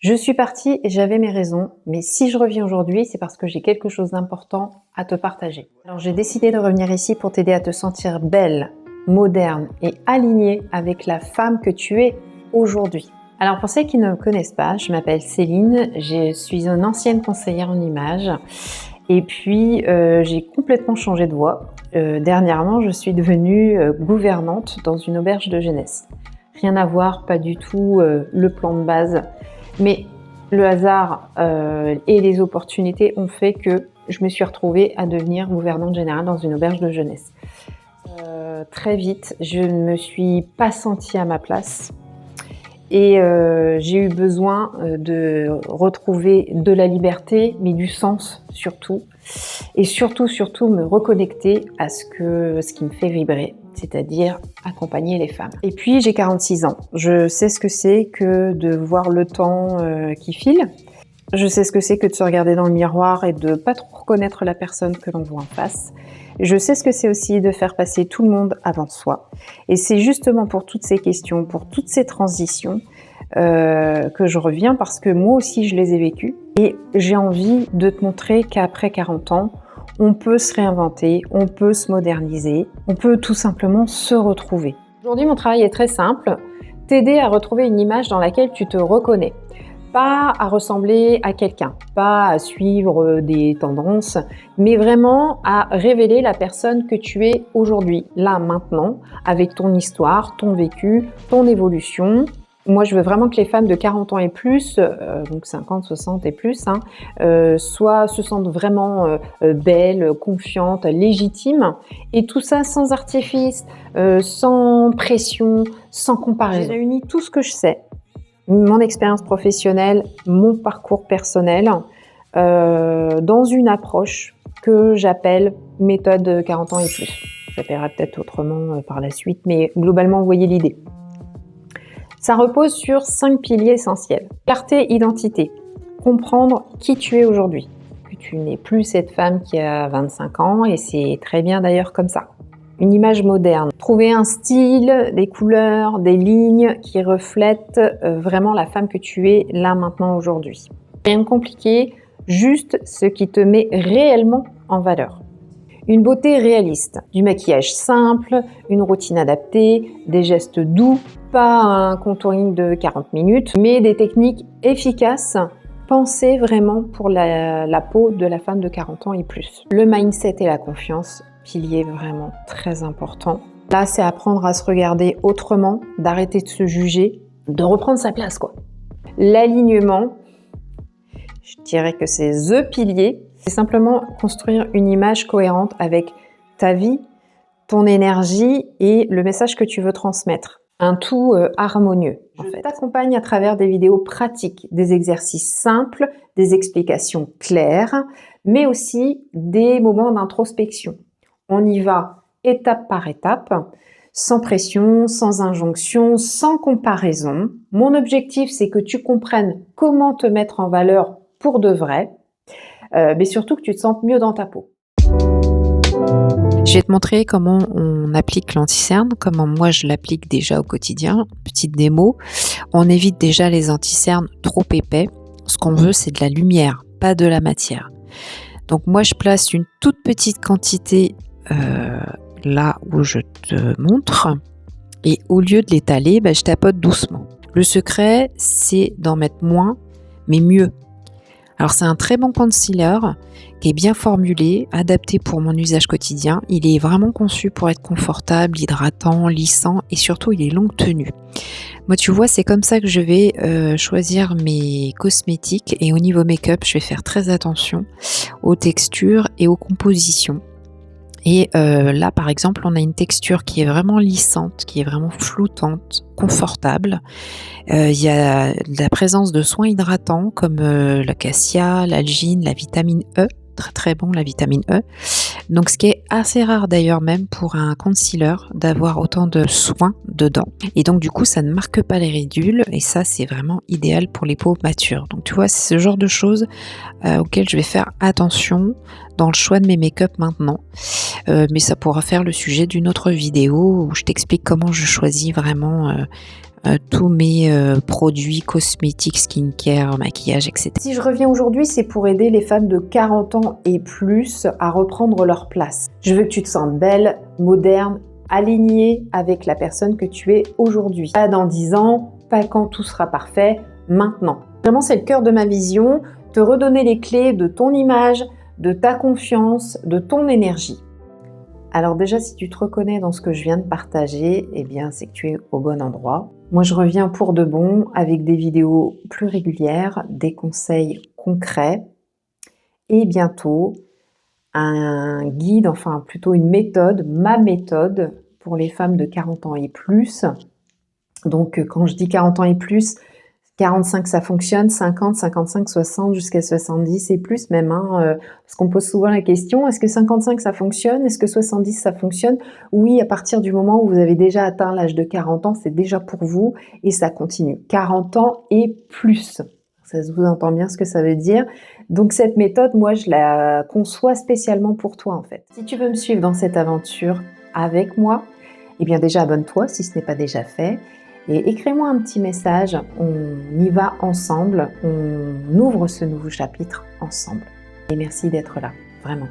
Je suis partie et j'avais mes raisons, mais si je reviens aujourd'hui, c'est parce que j'ai quelque chose d'important à te partager. Alors j'ai décidé de revenir ici pour t'aider à te sentir belle, moderne et alignée avec la femme que tu es aujourd'hui. Alors pour celles qui ne me connaissent pas, je m'appelle Céline, je suis une ancienne conseillère en images et puis j'ai complètement changé de voie. Dernièrement, je suis devenue gouvernante dans une auberge de jeunesse. Rien à voir, pas du tout le plan de base. Mais le hasard et les opportunités ont fait que je me suis retrouvée à devenir gouvernante générale dans une auberge de jeunesse. Très vite, je ne me suis pas sentie à ma place et j'ai eu besoin de retrouver de la liberté, mais du sens surtout. Et surtout me reconnecter à ce qui me fait vibrer, c'est-à-dire accompagner les femmes. Et puis j'ai 46 ans, je sais ce que c'est que de voir le temps qui file, je sais ce que c'est que de se regarder dans le miroir et de pas trop reconnaître la personne que l'on voit en face. Je sais ce que c'est aussi de faire passer tout le monde avant soi. Et c'est justement pour toutes ces questions, pour toutes ces transitions que je reviens parce que moi aussi je les ai vécues et j'ai envie de te montrer qu'après 40 ans, on peut se réinventer, on peut se moderniser, on peut tout simplement se retrouver. Aujourd'hui, mon travail est très simple, t'aider à retrouver une image dans laquelle tu te reconnais. Pas à ressembler à quelqu'un, pas à suivre des tendances, mais vraiment à révéler la personne que tu es aujourd'hui, là, maintenant, avec ton histoire, ton vécu, ton évolution. Moi, je veux vraiment que les femmes de 40 ans et plus, donc 50, 60 et plus, se sentent vraiment belles, confiantes, légitimes, et tout ça sans artifice, sans pression, sans comparaison. J'ai réuni tout ce que je sais, mon expérience professionnelle, mon parcours personnel, dans une approche que j'appelle méthode 40 ans et plus. J'appellerai peut-être autrement par la suite, mais globalement, vous voyez l'idée. Ça repose sur 5 piliers essentiels. Clarté, identité. Comprendre qui tu es aujourd'hui. Que tu n'es plus cette femme qui a 25 ans, et c'est très bien d'ailleurs comme ça. Une image moderne. Trouver un style, des couleurs, des lignes qui reflètent vraiment la femme que tu es là, maintenant, aujourd'hui. Rien de compliqué, juste ce qui te met réellement en valeur. Une beauté réaliste, du maquillage simple, une routine adaptée, des gestes doux, pas un contouring de 40 minutes, mais des techniques efficaces, pensées vraiment pour la peau de la femme de 40 ans et plus. Le mindset et la confiance, pilier vraiment très important. Là, c'est apprendre à se regarder autrement, d'arrêter de se juger, de reprendre sa place, quoi. L'alignement, je dirais que c'est the pilier. C'est simplement construire une image cohérente avec ta vie, ton énergie et le message que tu veux transmettre. Un tout harmonieux, en fait. Je t'accompagne à travers des vidéos pratiques, des exercices simples, des explications claires, mais aussi des moments d'introspection. On y va étape par étape, sans pression, sans injonction, sans comparaison. Mon objectif, c'est que tu comprennes comment te mettre en valeur pour de vrai, mais surtout que tu te sentes mieux dans ta peau. Je vais te montrer comment on applique l'anti-cerne, comment moi je l'applique déjà au quotidien. Petite démo, on évite déjà les anti-cernes trop épais. Ce qu'on veut, c'est de la lumière, pas de la matière. Donc moi je place une toute petite quantité là où je te montre, et au lieu de l'étaler, je tapote doucement. Le secret, c'est d'en mettre moins, mais mieux. Alors c'est un très bon concealer qui est bien formulé, adapté pour mon usage quotidien. Il est vraiment conçu pour être confortable, hydratant, lissant et surtout il est longue tenue. Moi tu vois, c'est comme ça que je vais choisir mes cosmétiques, et au niveau make-up, je vais faire très attention aux textures et aux compositions. Et là par exemple, on a une texture qui est vraiment lissante, qui est vraiment floutante, confortable. Il y a la présence de soins hydratants comme la cassia, l'algine, la vitamine E, très très bon la vitamine E. Donc ce qui est assez rare d'ailleurs même pour un concealer d'avoir autant de soins dedans. Et donc du coup ça ne marque pas les ridules, et ça c'est vraiment idéal pour les peaux matures. Donc tu vois, c'est ce genre de choses auxquelles je vais faire attention dans le choix de mes make-up maintenant. Mais ça pourra faire le sujet d'une autre vidéo où je t'explique comment je choisis vraiment tous mes produits cosmétiques, skincare, maquillage, etc. Si je reviens aujourd'hui, c'est pour aider les femmes de 40 ans et plus à reprendre leur place. Je veux que tu te sentes belle, moderne, alignée avec la personne que tu es aujourd'hui. Pas dans 10 ans, pas quand tout sera parfait, maintenant. Vraiment, c'est le cœur de ma vision, te redonner les clés de ton image, de ta confiance, de ton énergie. Alors déjà, si tu te reconnais dans ce que je viens de partager, eh bien, c'est que tu es au bon endroit. Moi, je reviens pour de bon avec des vidéos plus régulières, des conseils concrets et bientôt un guide, enfin plutôt une méthode, ma méthode pour les femmes de 40 ans et plus. Donc, quand je dis 40 ans et plus, 45 ça fonctionne, 50, 55, 60 jusqu'à 70 et plus même, parce qu'on pose souvent la question, est-ce que 55 ça fonctionne? Est-ce que 70 ça fonctionne? Oui, à partir du moment où vous avez déjà atteint l'âge de 40 ans, c'est déjà pour vous et ça continue. 40 ans et plus. Ça se vous entend bien ce que ça veut dire. Donc cette méthode, moi je la conçois spécialement pour toi en fait. Si tu veux me suivre dans cette aventure avec moi, eh bien déjà abonne-toi si ce n'est pas déjà fait. Et écris-moi un petit message, on y va ensemble, on ouvre ce nouveau chapitre ensemble. Et merci d'être là, vraiment.